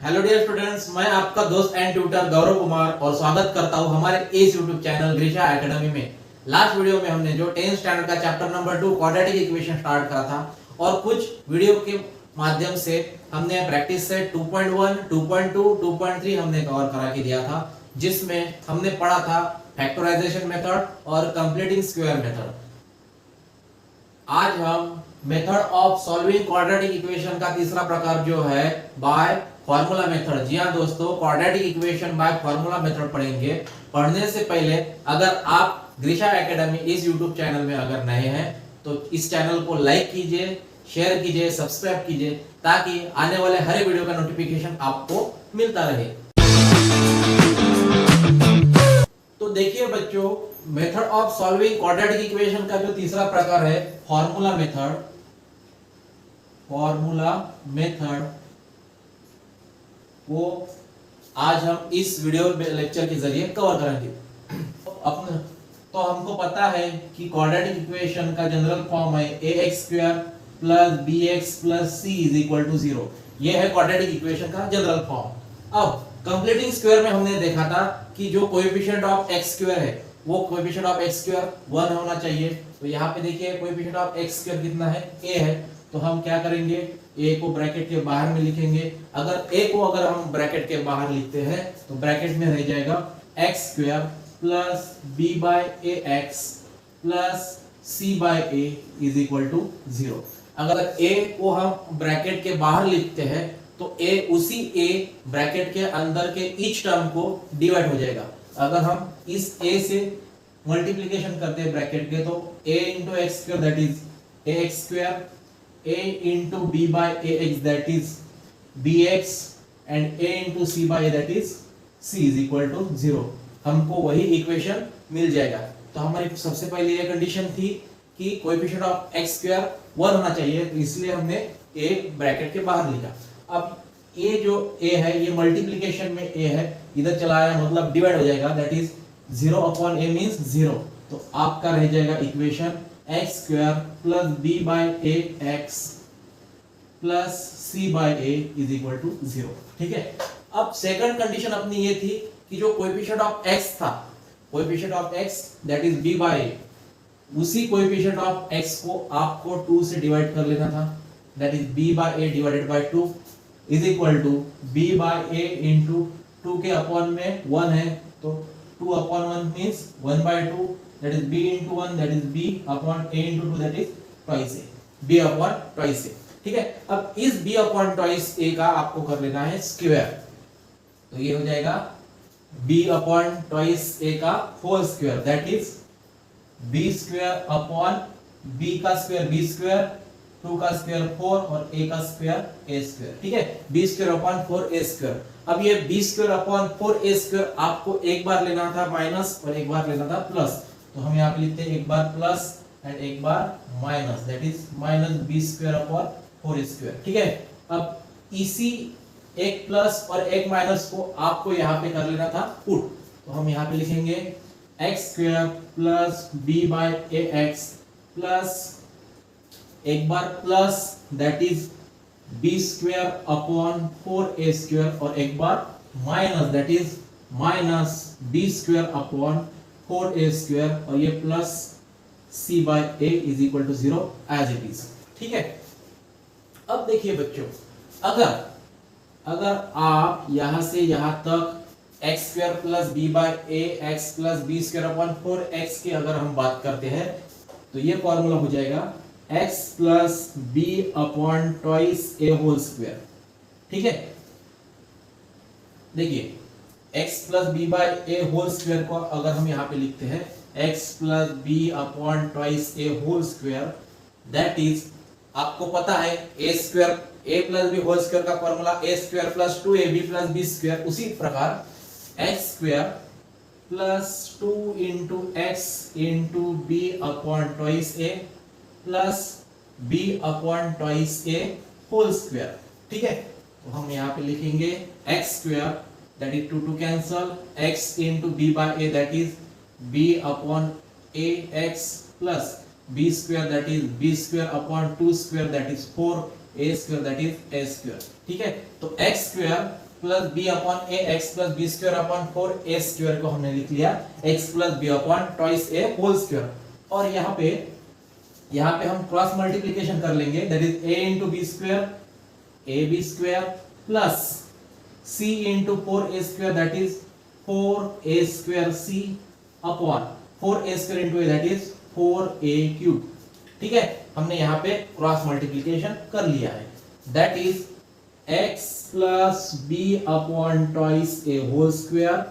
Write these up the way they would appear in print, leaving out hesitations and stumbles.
Hello dear students, मैं आपका दोस्त एंड ट्यूटर गौरव कुमार और स्वागत करता हूं हमारे इस यूट्यूब चैनल ग्रीशा एकेडमी में। लास्ट वीडियो में हमने जो 10th स्टैंडर्ड का chapter number 2 quadratic equation start करा था और कुछ वीडियो के माध्यम से हमने प्रैक्टिस सेट 2.1, 2.2, 2.3 हमने कवर करा के दिया था, जिसमें हमने पढ़ा था फैक्टराइजेशन मेथड और कंप्लीटिंग स्क्वायर मेथड। आज हम method of solving quadratic equation का तीसरा प्रकार जो है बाय फॉर्मूला मेथड। जी हाँ दोस्तों, quadratic equation by formula method पढ़ेंगे। पढ़ने से पहले अगर आप ग्रीशा एकेडमी इस यूट्यूब चैनल में अगर नए हैं तो इस चैनल को लाइक कीजिए, शेयर कीजिए, सब्सक्राइब कीजिए ताकि आने वाले हर एक वीडियो का नोटिफिकेशन आपको मिलता रहे। तो देखिए बच्चों, method of solving quadratic equation का जो तीसरा प्रकार है फॉर्मूला मेथड। फॉर्मूला मेथड वो आज हम इस वीडियो लेक्चर के जरिए कवर करेंगे। तो हमको पता है कि क्वाड्रेटिक इक्वेशन का जनरल फॉर्म है ax² + bx + c = 0। ये है क्वाड्रेटिक इक्वेशन का जनरल फॉर्म। अब कंप्लीटिंग स्क्वायर में हमने देखा था कि जो कोएफिशिएंट ऑफ x² है वो कोएफिशिएंट ऑफ x² 1 होना चाहिए। तो यहाँ पे देखिए कोएफिशिएंट ऑफ x² कितना है, a है। तो हम क्या करेंगे, a को ब्रैकेट के बाहर में लिखेंगे। अगर a को अगर हम ब्रैकेट के बाहर लिखते हैं तो ब्रैकेट में रह जाएगा x² + b/ax + c/a = 0। अगर a को हम ब्रैकेट के बाहर लिखते हैं तो a उसी a ब्रैकेट के अंदर के ईच टर्म को डिवाइड हो जाएगा। अगर हम इस a से मल्टीप्लिकेशन करते हैं ब्रैकेट के तो a × x² that is ax², a × b/ax that is bx and a × c/a that is c = 0। हमको वही इक्वेशन मिल जाएगा। तो हमारी सबसे पहले ये कंडीशन थी कि कोएफिशिएंट ऑफ x² 1 होना चाहिए, तो इसलिए हमने a ब्रैकेट के बाहर लिखा। अब a जो a है ये मल्टीप्लिकेशन में a है, इधर चला आया मतलब डिवाइड हो जाएगा, दैट इज 0/a मींस 0। तो आपका रह जाएगा इक्वेशन x² + b/ax + c/a = 0। ठीक है। अब सेकंड कंडीशन अपनी ये थी कि जो कोएफिशिएंट ऑफ x था, coefficient of x that is b/a, उसी कोएफिशिएंट ऑफ x को आपको 2 से डिवाइड कर लेना था, दैट इज b/a / 2 = b/a * 2 के अपॉन में 1 है तो 2/1 means 1/2, that is b * 1 that is b upon a * 2 that is twice a, b/2a। ठीक है। अब इस b/2a का आपको कर लेना है स्क्वायर, तो ये हो जाएगा b/2a का whole square that is b² upon b का स्क्वायर b², 2 का स्क्वायर 4 और a का स्क्वायर a²। ठीक है, b² अपॉन 4a²। अब ये b² अपॉन 4a² आपको एक बार लेना था माइनस और एक बार लेना था प्लस, तो हम यहाँ पे लिखते हैं एक बार प्लस एंड एक बार minus, that is -b² upon 4a²। ठीक है। अब इसी एक प्लस और एक माइनस को आपको यहाँ पे कर लेना था पुट, तो हम यहाँ पे लिखेंगे x² + b/ax प्लस एक बार plus that is b² upon 4a² और एक बार minus that is -b² upon 4a² और ये plus c/a = 0 as it is. ठीक है। अब देखिए बच्चों, अगर आप यहां से यहां तक x² + b/ax + b² upon 4x की अगर हम बात करते हैं तो ये फॉर्मूला हो जाएगा x + b upon twice a whole square. ठीक है। देखिए x + b/a होल स्क्वायर को अगर हम यहाँ पे लिखते हैं x + b upon twice a whole square that is, आपको पता है a² a + b whole square का फॉर्मूला a² + 2ab + b²। उसी प्रकार x² + 2 * x * b upon twice a plus b upon twice a whole square. ठीक है। तो हम यहाँ पे लिखेंगे x² that is 2 cancel, x * b/a that is b upon ax plus b² that is b² upon 2² that is 4 a² that is a²। ठीक है। तो x² plus B upon a x plus b square upon 4 a square को हमने लिख लिया x plus B upon twice ए whole square. और यहाँ पे हम क्रॉस मल्टीप्लिकेशन कर लेंगे, that is a into B square a b square plus c into 4a square that is 4a square c upon 4a square into a that is 4a cube. ठीक है, हमने यहाँ पे क्रॉस मल्टीप्लिकेशन कर लिया है, that is x plus b upon twice a whole square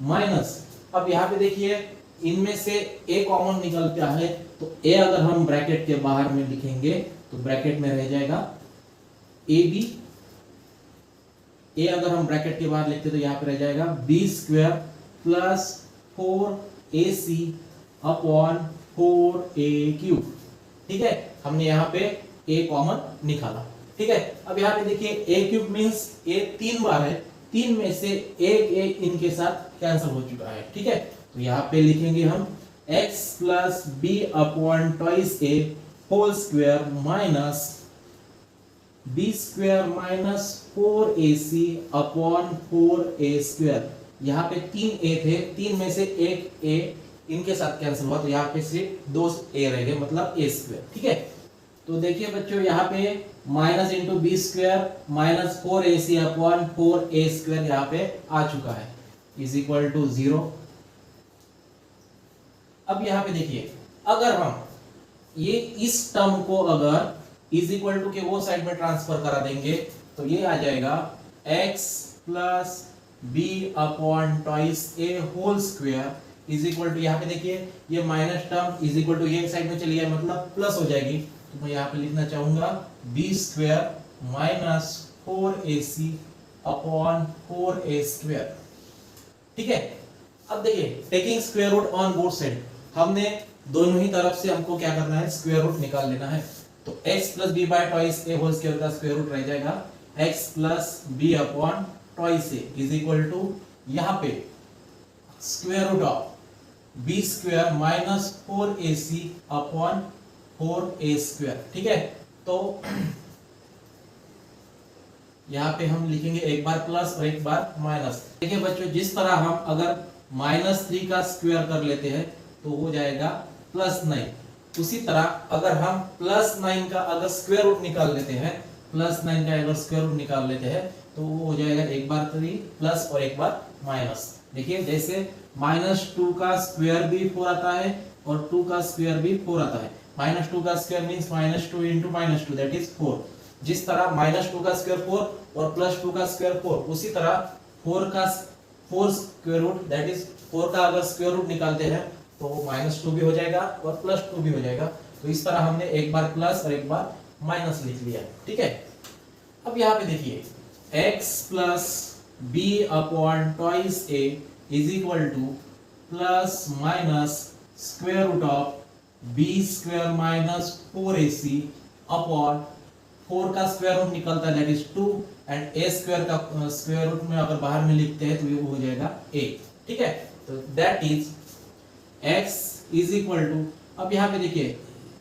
minus, अब यहाँ पे देखिए इनमें से a कॉमन निकलता है तो a अगर हम ब्रैकेट के बाहर में लिखेंगे तो ब्रैकेट में रह जाएगा ab, a अगर हम ब्रैकेट के बाहर लिखते तो यहाँ पे रह जाएगा b square plus 4ac upon 4a cube. ठीक है, हमने यहाँ पे a कॉमन निकाला। ठीक है, अब यहाँ पे देखिए a क्यूब मींस a 3 बार है, 3 में से एक a इनके साथ कैंसिल हो चुका है। ठीक है, तो यहाँ पे लिखेंगे हम x plus B upon twice ए whole square minus b square minus 4ac upon 4a square. यहाँ पे 3a थे, 3 में से एक a इनके साथ कैंसिल हुआ तो यहाँ पे सिर्फ 2 a रह गए, मतलब a स्क्वायर। ठीक है, तो देखिए बच्चों यहाँ पे minus into B square minus 4ac upon 4a square यहाँ पे आ चुका है, इज इक्वल टू 0। अब यहाँ पे देखिए अगर हम ये इस टर्म को अगर इज इक्वल टू के वो साइड में ट्रांसफर करा देंगे तो ये आ जाएगा x plus B upon twice A whole square is equal to, यहाँ पे देखिए ये minus term is equal to ये साइड में चली जाए मतलब प्लस हो जाएगी, तो मैं यहाँ पे लिखना चाहूंगा B square minus 4ac upon 4a square. ठीक है, अब देखिए taking square root on both side, हमने दोनों ही तरफ से हमको क्या करना है, स्क्वायर रूट निकाल लेना है। तो x plus B by twice A whole square का स्क्वायर रूट रह जाएगा x plus B upon twice A is equal to यहाँ पे square root of B square minus 4ac upon 4a square. ठीक है, तो यहाँ पे हम लिखेंगे एक बार प्लस और एक बार माइनस। देखिए बच्चों जिस तरह हम अगर -3 का स्क्वायर कर लेते हैं तो हो जाएगा +9, उसी तरह अगर हम +9 का अगर स्क्वायर रूट निकाल लेते हैं, +9 का अगर स्क्वायर रूट निकाल लेते हैं तो वो हो जाएगा एक बार 3 प्लस और एक बार माइनस। देखिए जैसे -2 का स्क्वायर भी 4 आता है और 2 का स्क्वायर भी 4 आता है, -2 का square means -2 into -2 that is 4। जिस तरह -2 का स्क्वायर 4 और +2 का स्क्वायर 4, उसी तरह 4 स्क्वायर रूट दैट इज 4 का अगर स्क्वायर रूट निकालते हैं तो -2 भी हो जाएगा और +2 भी हो जाएगा। तो इस तरह हमने एक बार प्लस और एक बार माइनस लिख लिया। ठीक है, अब यहाँ पे देखिए x plus B upon twice A is equal to plus minus square root of B square minus 4ac upon 4 का स्क्वायर रूट निकलता है that is 2 and a square का स्क्वायर रूट में अगर बाहर में लिखते हैं तो ये हो जाएगा a। ठीक है, तो that is x is equal to, अब यहाँ पे देखिए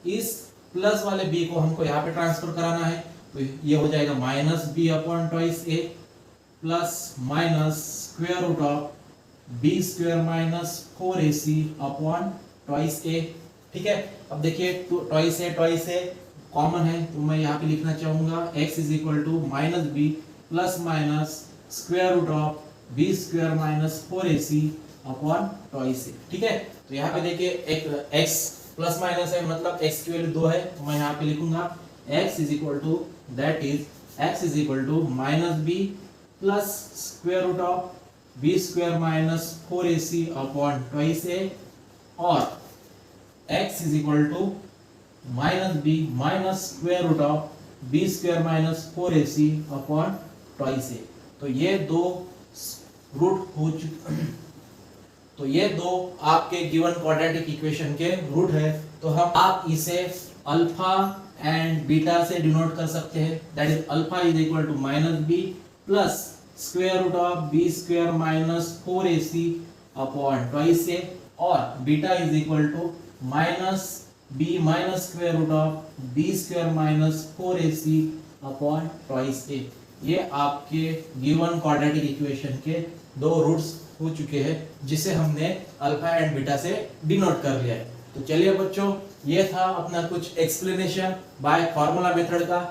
इस प्लस वाले b को हमको यहाँ पे ट्रांसफर कराना है तो ये हो जाएगा minus b upon twice a plus minus square root of B square minus 4ac upon twice a. ठीक है, अब देखिए ट्वाइस ए कॉमन है तो मैं यहाँ पे लिखना चाहूंगा x is equal to minus b plus minus square root of B square minus 4ac upon twice a. ठीक है, तो यहाँ पे देखिए एक x प्लस माइनस है मतलब x की वैल्यू 2 है तो मैं यहाँ पे लिखूंगा x is equal to that is x is equal to minus b plus square root of B square minus 4ac upon twice a और x is equal to minus b minus square root of B square minus 4ac upon twice a. तो ये दो root हो चुके, तो ये दो आपके गिवन क्वाड्रेटिक इक्वेशन के रूट है, तो हम आप इसे अल्फा एंड बीटा से डिनोट कर सकते हैं, that is alpha is equal to minus b plus square root of B square minus 4ac upon twice a और beta is equal to minus b minus square root of B square minus 4ac upon twice a. ये आपके given quadratic equation के दो roots हो चुके हैं, जिसे हमने अल्फा एंड बीटा से डिनोट कर लिया है। तो चलिए बच्चों, ये था अपना कुछ एक्सप्लेनेशन बाय फॉर्मूला मेथड का।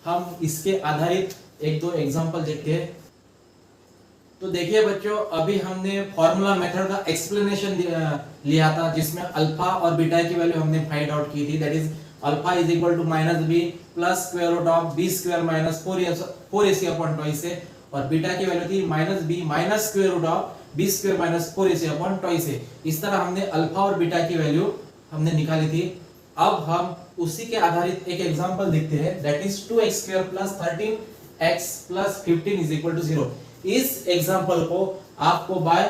हम इसके आधारित एक दो एग्जांपल देखते हैं। तो देखिए बच्चों, अभी हमने फॉर्मूला मेथड का एक्सप्लेनेशन लिया था, जिसमें अल्फा और बीटा की वैल्यू हमने फाइंड आउट की थी। That is alpha is equal to minus b plus square root of B square minus 4ac upon twice a, और बीटा की वैल्यू थी minus b minus square root of B square minus 4ac upon twice a. इस तरह हमने alpha और beta की value हमने निकाली थी। अब हम उसी के आधारित एक एग्जांपल देखते हैं। That is 2x square plus 13x plus 15 is equal to 0। इस एग्जांपल को आपको बाय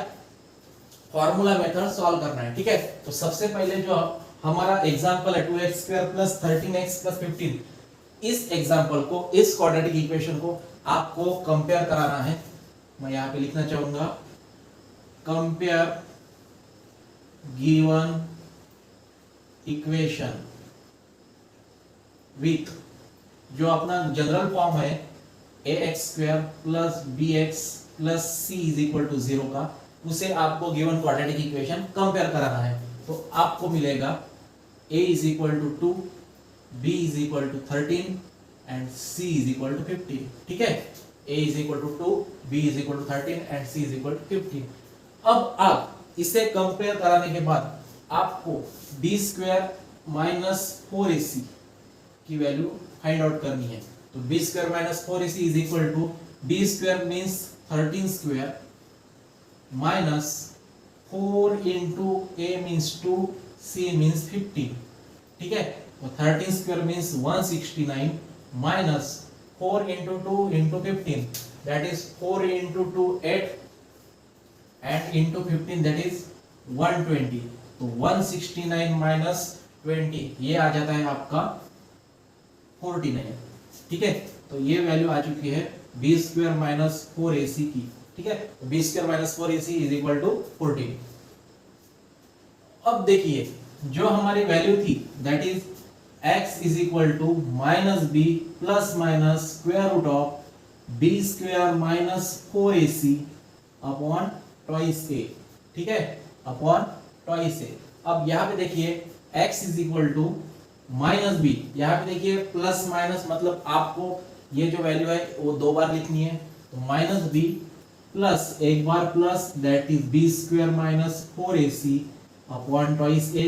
फॉर्मूला मेथड सॉल्व करना है, ठीक है। तो सबसे पहले जो हमारा एग्जांपल है 2x square plus 13x plus 15, इस एग्जांपल को, इस क्वाड्रेटिक इक्वेशन को आपको कंपेयर कराना है। मैं यहां पे लिखना चाहूंगा, कंपेयर गिवन इक्वेशन विथ जो अपना जनरल फॉर्म है ax square plus bx plus c is equal to 0 का, उसे आपको गिवन क्वाड्रेटिक इक्वेशन कंपेयर कराना है। तो आपको मिलेगा a is equal to 2, b is equal to 13 and c is equal to 15, ठीक है। a is equal to 2, b is equal to 13 and c is equal to 15। अब आप इसे कंपेयर कराने के बाद आपको b स्क्वायर माइनस 4ac की वैल्यू फाइंड आउट करनी है। तो b square minus 4ac is equal to b square means 13 square minus 4 into a means 2, c means 15, ठीक है। तो 13 square means 169 minus 4 into 2 into 15, that is 4 into 2 8 and into 15 that is 120। तो 169 minus 20 ये आ जाता है आपका 49, ठीक है। तो ये वैल्यू आ चुकी है b स्क्वायर माइनस 4ac की, ठीक है। तो b square minus 4ac is equal to 14। अब देखिए जो हमारी वैल्यू थी that is x is equal to minus b plus minus square root of b square minus 4ac upon twice a, ठीक है, अपॉन ट्वाइस a। अब यहाँ पे देखिए x is equal to minus b, यहाँ पे देखिए प्लस माइनस मतलब आपको ये जो वैल्यू है वो दो बार लिखनी है। तो माइनस बी प्लस एक बार plus that is b square minus 4ac upon twice a,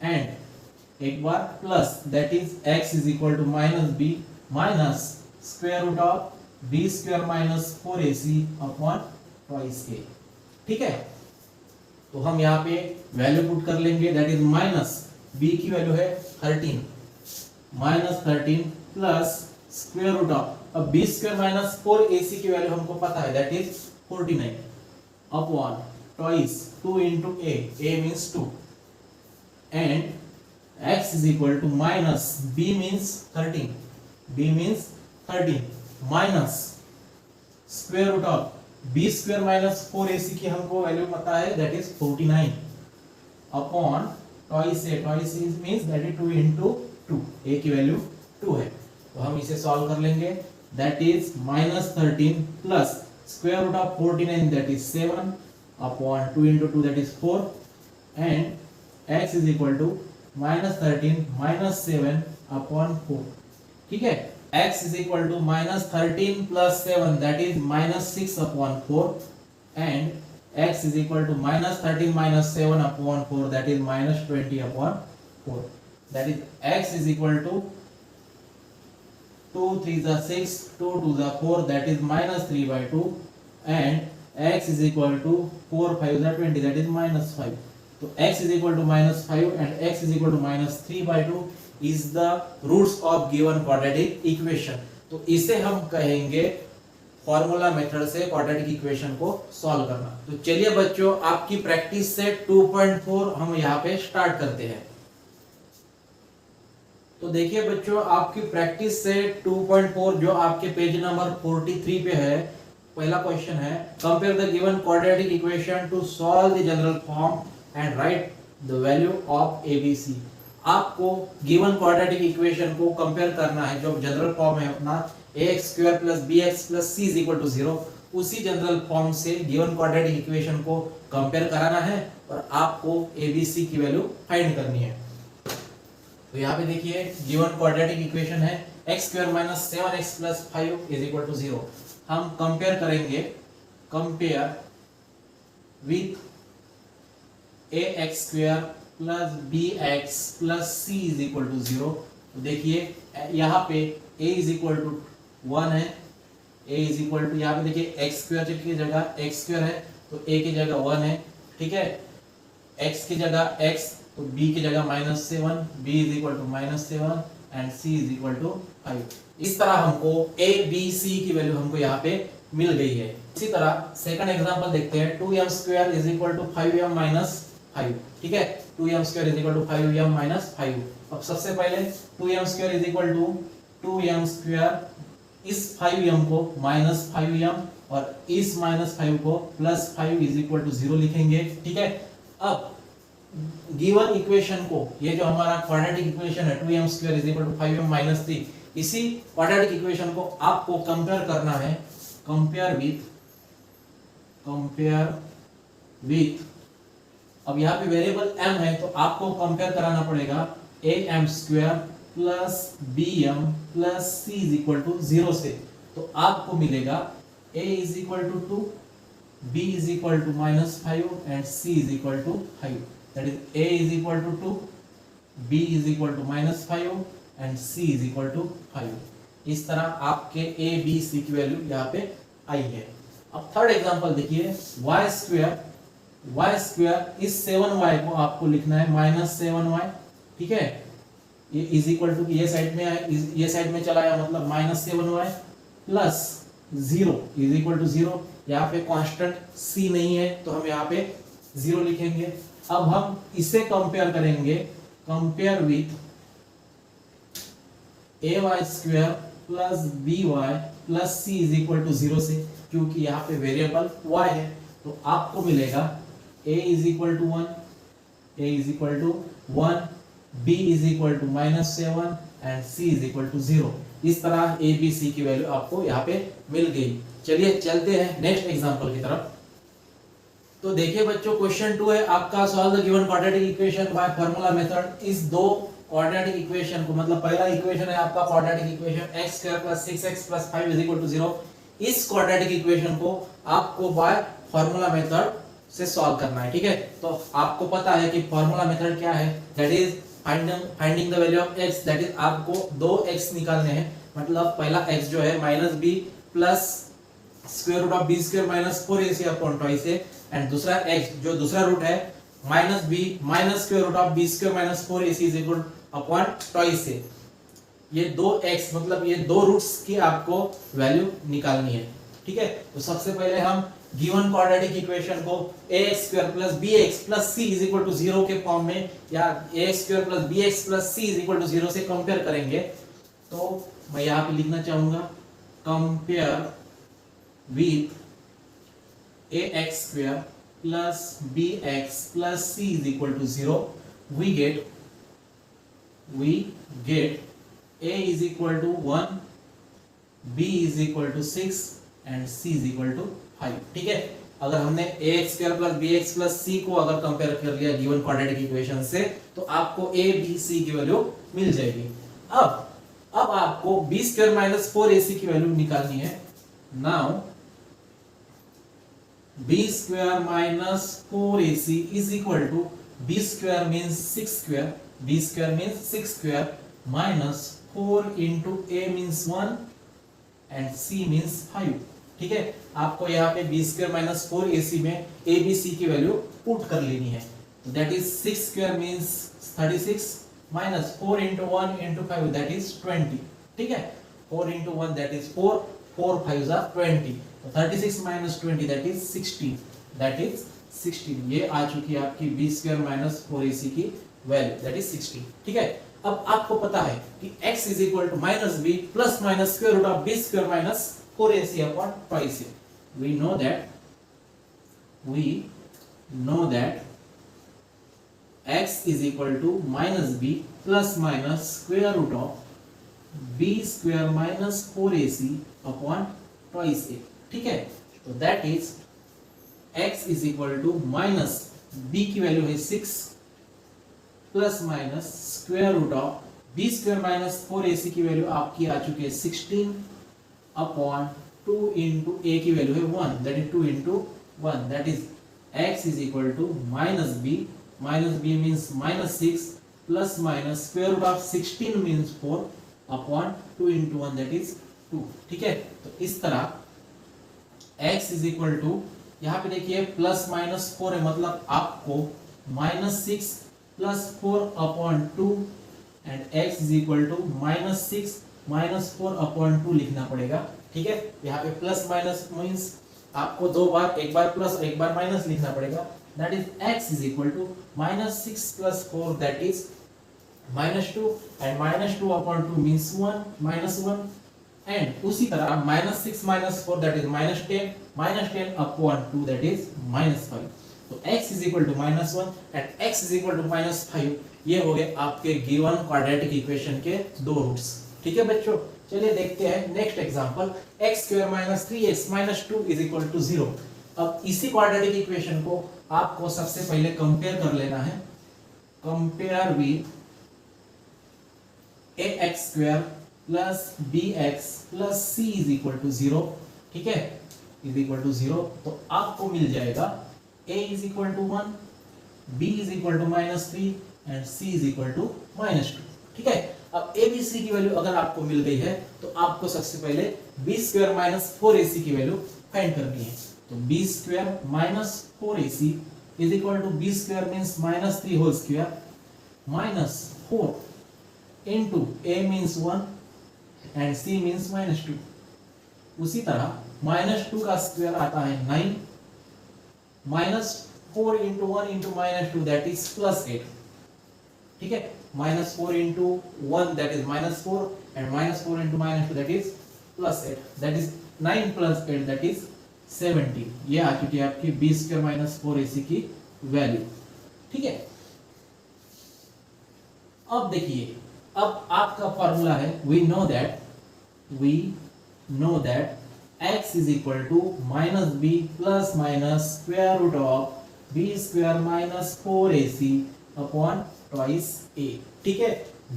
and एक बार plus that is x is equal to minus b minus square root of B square minus 4ac upon twice a, ठीक है। तो हम यहाँ पे value put कर लेंगे, दैट इज माइनस b की वैल्यू है 13 minus 13 plus square root of, अब b स्क्वायर माइनस 4ac की वैल्यू हमको पता है that is 49 upon twice 2 into a means 2 and x is equal to minus b means 13 minus square root of b square minus 4ac की हमको value पता है that is 49 upon twice is means that is 2 into 2, a की value 2 है। तो हम इसे solve कर लेंगे, that is minus 13 plus square root of 49 that is 7 upon 2 into 2 that is 4 and x is equal to minus 13 minus 7 upon 4, ठीक है। x is equal to minus 13 plus 7 that is minus 6 upon 4 and x is equal to minus 13 minus 7 upon 4 that is minus 20 upon 4, that is x is equal to 2 3 is 6 2 2 is 4 that is minus 3 by 2 and x is equal to 4 5 is 20 that is minus 5। तो x is equal to minus 5 and x is equal to minus 3 by 2 is the roots of given quadratic equation। तो इसे हम कहेंगे formula method से quadratic equation को solve करना। तो चलिए बच्चों, आपकी प्रैक्टिस से 2.4 हम यहाँ पे स्टार्ट करते हैं। तो देखिए बच्चों, आपकी प्रैक्टिस से 2.4 जो आपके पेज नंबर 43 पे है, पहला क्वेश्चन है compare the given quadratic equation two solve the general form and right the value of ABC. आपको गिवन क्वाड्रेटिक इक्वेशन को कंपेयर करना है, जो जनरल फॉर्म है अपना ax square plus bx plus c is equal to 0, उसी general form से given quadratic equation को कंपेयर कराना है और आपको abc की वैल्यू फाइंड करनी है। तो यहाँ पे देखिए गिवन क्वाड्रेटिक इक्वेशन है x square minus 7x plus 5 is equal to 0। हम कंपेयर करेंगे, compare with ax square plus bx plus c is equal to 0। तो देखिए यहाँ पे a is equal to 1 है, a is equal to यहाँ पे देखिए x square की जगह x square है तो a की जगह 1 है, ठीक है, x की जगह x तो b की जगह -7, b is equal to -7 and c is equal to 5। इस तरह हमको a b c की वैल्यू हमको यहाँ पे मिल गई है। इसी तरह सेकंड एग्जांपल देखते हैं, 2m square is equal to 5m minus 5, ठीक है, 2m square is equal to 5m minus 5। अब सबसे पहले 2m square is equal to 2m square, इस 5m को माइनस 5m और इस माइनस 5 को प्लस 5 is equal to 0 लिखेंगे, ठीक है। अब गिवन इक्वेशन को, ये जो हमारा क्वाड्रेटिक इक्वेशन है 2m square is equal to 5m minus 3, इसी क्वाड्रेटिक इक्वेशन को आपको कंपेयर करना है, कंपेयर विथ, अब यहाँ पे वेरिएबल m है तो आपको कंपेयर कराना पड़ेगा am square plus bm plus c is equal to 0 से। तो आपको मिलेगा a is equal to 2, b is equal to -5 and c is equal to 5। That is a is equal to 2, b is equal to -5 and c is equal to 5। इस तरह आपके a b c की value यहाँ पे आई है। अब third example देखिए, y स्क्वायर इस 7y को आपको लिखना है -7y, ठीक है, ये इज इक्वल टू ये साइड में है, ये साइड में चला गया मतलब -7y plus 0 is equal to 0। यहाँ पे कांस्टेंट c नहीं है तो हम यहाँ पे 0 लिखेंगे। अब हम इसे कंपेयर करेंगे, compare with ay square plus by plus c is equal to 0 से, क्योंकि यहाँ पे वेरिएबल y है तो आपको मिलेगा a is equal to 1, a is equal to 1, b is equal to -7 and c is equal to 0। इस तरह a b c की वैल्यू आपको यहाँ पे मिल गई। चलिए चलते हैं नेक्स्ट एग्जांपल की तरफ। तो देखिए बच्चों, क्वेश्चन 2 है आपका, solve the given quadratic equation by formula method. इस दो क्वाड्रेटिक इक्वेशन को, मतलब पहला इक्वेशन है आपका quadratic equation x square plus 6x plus 5 is equal to 0। इस क्वाड्रेटिक इक्वेशन को आपको बाय फार्मूला मेथड से सॉल्व करना है, ठीक है। तो आपको पता है कि फार्मूला मेथड क्या है, that is finding the value of x, that is आपको दो x निकालने हैं। मतलब पहला x जो है -b plus square root of b square minus 4ac upon twice a, and दूसरा x जो दूसरा रूट है -b minus square root of b square minus 4ac is equal upon twice a। ये दो x मतलब ये दो रूट्स की आपको वैल्यू निकालनी है, ठीक है। तो सबसे पहले हम गिवन क्वाड्रेटिक इक्वेशन को ax square plus bx plus c is equal to 0 के फॉर्म में, या ax square plus bx plus c is equal to 0 से कंपेयर करेंगे। तो मैं यहाँ पे लिखना चाहूंगा, compare with ax square plus bx plus c is equal to 0, we get a is equal to 1, b is equal to 6 and c is equal to 5, ठीक है। अगर हमने ax square plus bx plus c को अगर compare कर लिया given quadratic equation से, तो आपको a b c की वैल्यू मिल जाएगी। अब आपको b स्क्वायर माइनस 4ac की वैल्यू निकालनी है। Now b square minus 4ac is equal to b square means 6 square, b square means 6 square minus 4 into a means 1 and c means 5, ठीक है। आपको यहाँ पे b स्क्वायर माइनस 4ac में a b c की value put कर लेनी है। That is 6 square means 36 minus 4 into 1 into 5 that is 20, ठीक है। 4 into 1 that is 4, 4 5s are 20, तो 36 minus 20 that is 16, that is 16। ये आ चुकी है आपकी b स्क्वायर माइनस 4ac की वैल्यू, दैट इज 16, ठीक है। अब आपको पता है कि x is equal to minus b plus minus square root of b square minus 4ac upon twice a। we know that x is equal to minus b plus minus square root of b square minus 4ac upon twice a. ठीक है, तो that is x is equal to minus b की value है 6 plus minus square root of B square minus 4ac की value आपकी आ चुकी है 16 upon 2 into ए की वैल्यू है 1, that is 2 into 1, that is x is equal to minus b means minus 6 plus minus square root of 16 means 4 upon 2 into 1 that is 2। ठीक है, तो इस तरह x इज इक्वल टू, यहाँ पे देखिए प्लस माइनस 4 है, मतलब आपको minus 6 plus 4 upon 2 and x is equal to minus 6 minus 4 upon 2 लिखना पड़ेगा। ठीक है, यहाँ पे प्लस माइनस मीन्स आपको दो बार, एक बार प्लस एक बार माइनस लिखना पड़ेगा। That is x is equal to minus 6 plus 4 that is minus 2 and minus 2 upon 2 means 1 minus 1 and उसी तरह minus 6 minus 4 that is minus 10 upon 2 that is minus 5। तो x is equal to minus 1 and x is equal to minus 5, ये हो गए आपके given quadratic equation के दो roots. ठीक है बच्चों, चलिए देखते हैं next example, x square minus 3x minus 2 is equal to 0। अब इसी क्वाड्रेटिक इक्वेशन को आपको सबसे पहले कंपेयर कर लेना है, compare with ax square plus bx plus c is equal to 0। ठीक है, इज इक्वल टू 0, तो आपको मिल जाएगा a is equal to 1, b is equal to minus 3 and c is equal to minus 2। ठीक है, अब a b c की वैल्यू अगर आपको मिल गई है तो आपको सबसे पहले b स्क्वायर माइनस 4ac की वैल्यू फाइंड करनी है। तो b square minus 4ac is equal to b square means minus 3 whole square minus 4 into a means 1 and c means minus 2। उसी तरह माइनस 2 का स्क्वायर आता है 9 minus 4 into 1 into minus 2 that is plus 8। ठीक है, minus 4 into 1 that is minus 4 and minus 4 into minus 2 that is plus 8, that is 9 plus 8 that is 17। ये आ चुकी है आपकी b स्क्वायर माइनस 4ac की वैल्यू। ठीक है, अब देखिए, अब आपका फॉर्मूला है, we know that x is equal to minus b plus minus square root of b square minus 4ac upon twice a। ठीक है,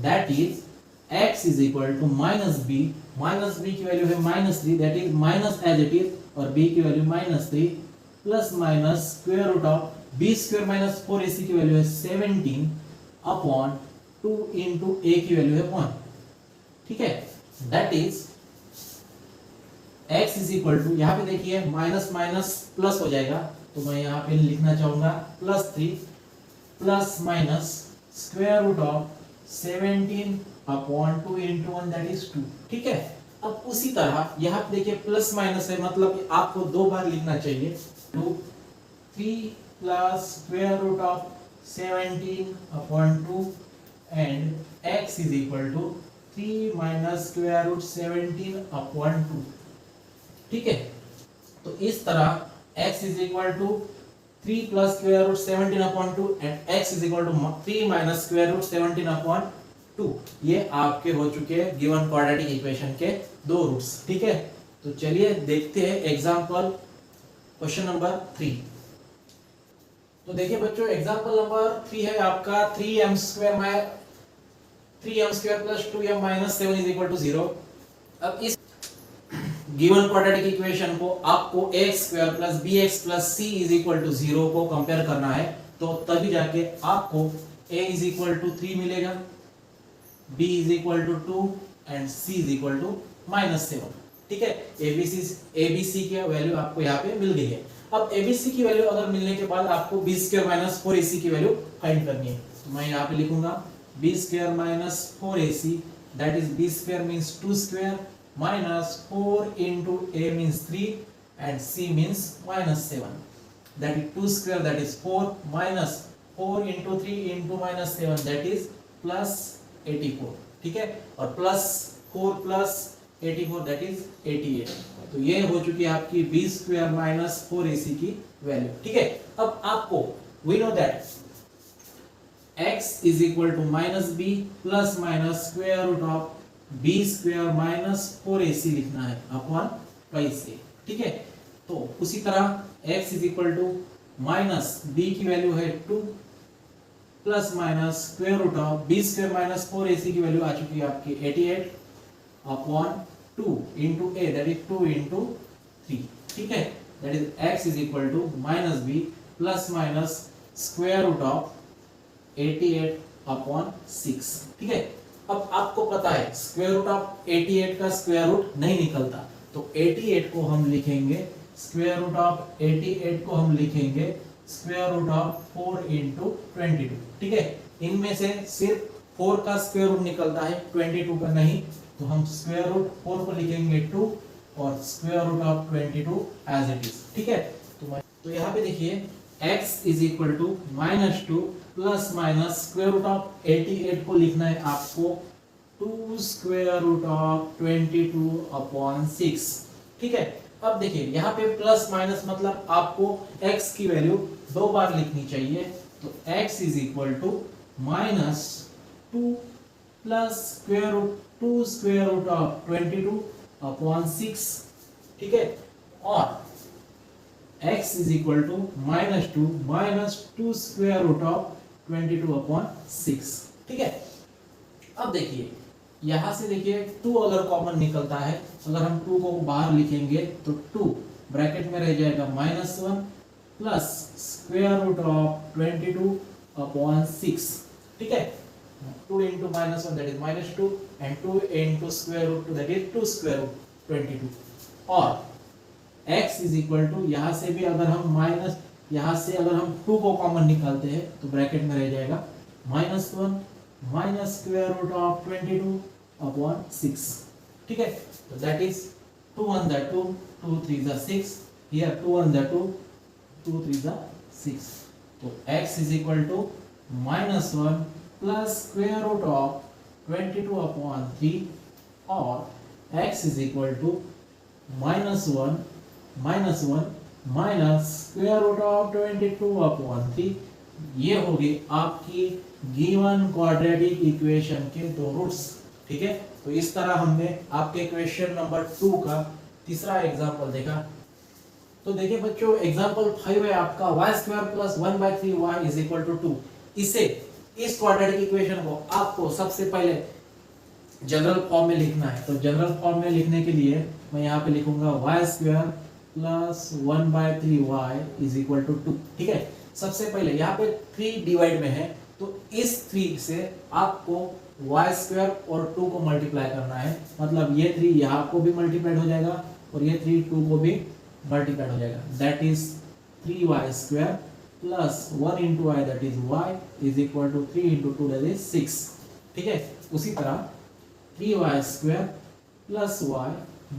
that is x is equal to minus b की वैल्यू है minus 3 that is minus as it is, और b की value minus 3 plus minus square root of b square minus 4ac की value है 17 upon 2 into a की value है 1। ठीक है, that is x is equal to, यहाँ पे देखिए माइनस माइनस प्लस हो जाएगा, तो मैं यहाँ पे लिखना चाहूंगा plus 3 plus minus square root of 17 upon 2 into 1 that is 2। ठीक है, अब उसी तरह यहाँ पे देखिए प्लस माइनस है, मतलब आपको दो बार लिखना चाहिए, 3 plus square root of 17 upon 2 and x is equal to 3 minus square root 17 upon 2। ठीक है, तो इस तरह x is equal to 3 plus square root 17 upon 2 and x is equal to 3 minus square root 17 upon 2। ये आपके हो चुके हैं गिवन क्वाड्रेटिक इक्वेशन के दो रूट्स। ठीक है, तो चलिए देखते हैं एग्जांपल क्वेश्चन नंबर 3। तो देखिए बच्चों, एग्जांपल नंबर 3 है आपका 3m square plus 2m minus 7 is equal to 0। अब इस गिवन क्वाड्रेटिक इक्वेशन को आपको ax square plus bx plus c is equal to 0 को कंपेयर करना है, तो तभी जाके आपको a इज इक्वल टू 3 मिलेगा, b is equal to 2 and c is equal to minus 7। ठीक है, abc की वैल्यू आपको यहाँ पे मिल गई है। अब abc की वैल्यू अगर मिलने के बाद आपको b स्क्वायर माइनस 4ac की वैल्यू फाइंड करनी है, तो मैं यहाँ पे लिखूंगा b square minus 4ac that is b square means 2 square minus 4 into a means 3 and c means minus 7, that is 2 square that is 4 minus 4 into 3 into minus 7 that is plus 84। ठीक है, और प्लस 4 प्लस 84 that is 88। तो ये हो चुकी है आपकी b square minus 4ac की वैल्यू। ठीक है, अब आपको we know that x is equal to minus b plus minus square root of b square minus 4ac लिखना है अपॉन ट्वाइस ए, ठीक है। तो उसी तरह x is equal to minus b की वैल्यू है 2 plus minus square root of B square minus 4ac की वैल्यू आ चुकी है आपकी 88 upon 2 into a, that is 2 into 3, ठीक है। That is x is equal to minus b plus minus square root of 88 upon 6, ठीक है। अब आपको पता है स्क्वायर रूट ऑफ 88 का स्क्वायर रूट नहीं निकलता, तो 88 को हम लिखेंगे स्क्वायर रूट ऑफ 88 को हम लिखेंगे स्क्वायर रूट ऑफ 4 इंटू 22, ठीक है। इनमें से सिर्फ 4 का स्क्वायर रूट निकलता है, 22 का नहीं, तो हम स्क्वायर रूट 4 को लिखेंगे 2 और square root of 22 as it is, ठीक है। तो यहाँ पे देखिए x is equal to minus 2 plus minus square root of 88 को लिखना है आपको 2 स्क्वायर रूट ऑफ 22 अपॉन 6, ठीक है। अब देखिए यहाँ पे प्लस माइनस मतलब आपको x की वैल्यू 2 बार लिखनी चाहिए, तो x is equal to minus 2 plus square root of 22 upon 6, ठीक है। और x is equal to minus 2 square root of 22 upon 6, ठीक है। अब देखिए यहां से देखिए 2 अगर कॉमन निकलता है, अगर हम 2 को बाहर लिखेंगे तो 2 ब्रैकेट में रह जाएगा -1 plus square root of 22 upon 6, ठीक है। 2 into -1 that is -2 and 2 into square root 2 that is 2 square root 22, और x इज इक्वल टू यहाँ से भी अगर हम माइनस यहाँ से अगर हम 2 को कॉमन निकालते हैं तो ब्रैकेट में रह जाएगा -1 minus square root of 22 upon 6, ठीक है। तो that is 2 1 the 2 2 3 the 6, here 2 1 the 2 2 3 the 6, तो x is equal to -1 plus square root of 22 upon 3 और x is equal to -1 minus square root of 22 upon 3। ये होगी आपकी गिवन क्वाड्रेटिक इक्वेशन के दो रूट्स, ठीक है। तो इस तरह हमने आपके क्वेश्चन नंबर 2 का तीसरा एग्जांपल देखा। तो देखिए बच्चों एग्जांपल 5 है आपका y² plus 1/3y is equal to 2। इसे इस क्वाड्रेटिक इक्वेशन को आपको सबसे पहले जनरल फॉर्म में लिखना है, तो जनरल फॉर्म में लिखने के लिए मैं यहाँ पे लिखूंगा y² plus 1/3y is equal to 2, ठीक है। सबसे पहले यहाँ पे 3 डिवाइड में है, तो इस 3 से आपको y² और 2 को मल्टीप्लाई करना है, मतलब ये 3 यहाँ को भी मल्टीप्लाइड हो जाएगा और ये 3 2 को भी मल्टीप्लाइड हो जाएगा, that is 3y² plus 1 into y that is y is equal to 3 into 2 that is 6, ठीक है। उसी तरह 3y² plus y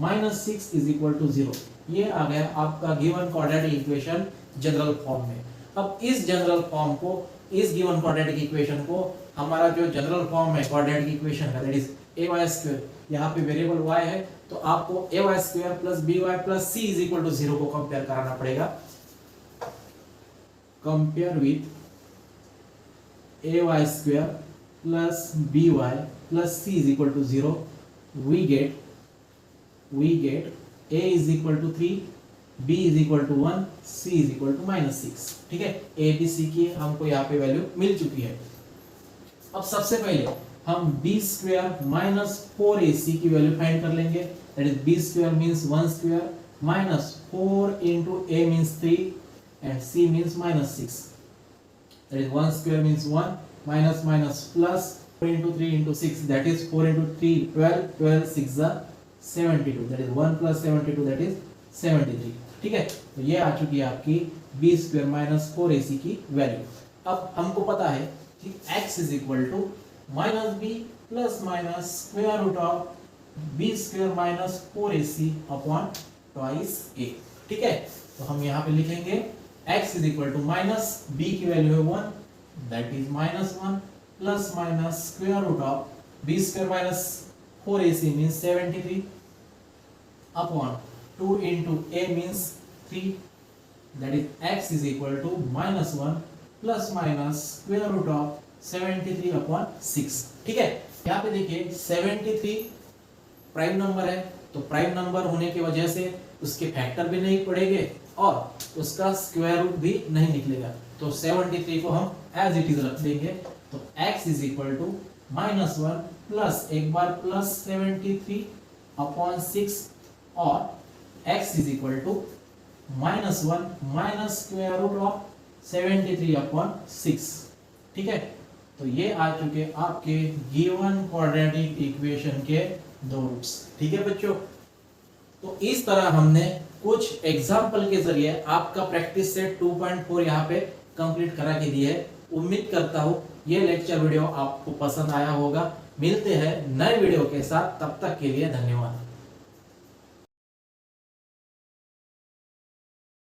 minus 6 is equal to 0। ये आ गया आपका given quadratic equation general form में। अब इस जनरल फॉर्म को, इस गिवन क्वाड्रेटिक इक्वेशन को हमारा जो जनरल फॉर्म है क्वाड्रेटिक इक्वेशन का दैट इज ay², यहाँ पे वेरिएबल y है, तो आपको ay² plus by plus c is equal to 0 को कंपेयर कराना पड़ेगा। Compare with ay² plus by plus c is equal to 0, we get a is equal to 3, b is equal to 1, c is equal to -6, ठीक है। a b c की हमको यहाँ पे value मिल चुकी है। अब सबसे पहले हम b² माइनस 4ac की वैल्यू फाइंड कर लेंगे, that is b² means 1² minus 4 into a means 3 and c means -6, that is 1² means 1 minus minus plus 4 into 3 into 6 that is 4 into 3 12 12 6 72, that is 1 plus 72 that is 73, ठीक है। तो ये आ चुकी है आपकी b² माइनस 4ac की वैल्यू। अब हमको पता है कि x is equal to minus b plus minus square root of b² minus 4ac upon twice a, ठीक है। तो हम यहाँ पे लिखेंगे x is equal to minus b की वैल्यू है 1 that is -1 plus minus square root of b² minus 4ac means 73 upon 2 into a means 3, that is x is equal to -1 plus minus square root of 73 upon 6, ठीक है। यहाँ पे देखिए 73 prime number है, तो prime number होने की वजह से उसके फैक्टर भी नहीं पड़ेंगे और उसका स्क्वायर रूट भी नहीं निकलेगा। तो 73 को हम एज इट इज रख देंगे। तो x is equal to -1 plus एक बार प्लस 73 अपॉन 6 और x is equal to -1 minus square root of 73 upon 6। ठीक है, तो ये आ चुके आपके गिवन क्वाड्रेटिक इक्वेशन के दो रूट्स। ठीक है बच्चों, तो इस तरह हमने कुछ एग्जाम्पल के जरिए आपका प्रैक्टिस सेट 2.4 यहाँ पे कंप्लीट करा के दिए है। उम्मीद करता हूँ ये लेक्चर वीडियो आपको पसंद आया होगा। मिलते हैं नए वीडियो के साथ, तब तक के लिए धन्यवाद।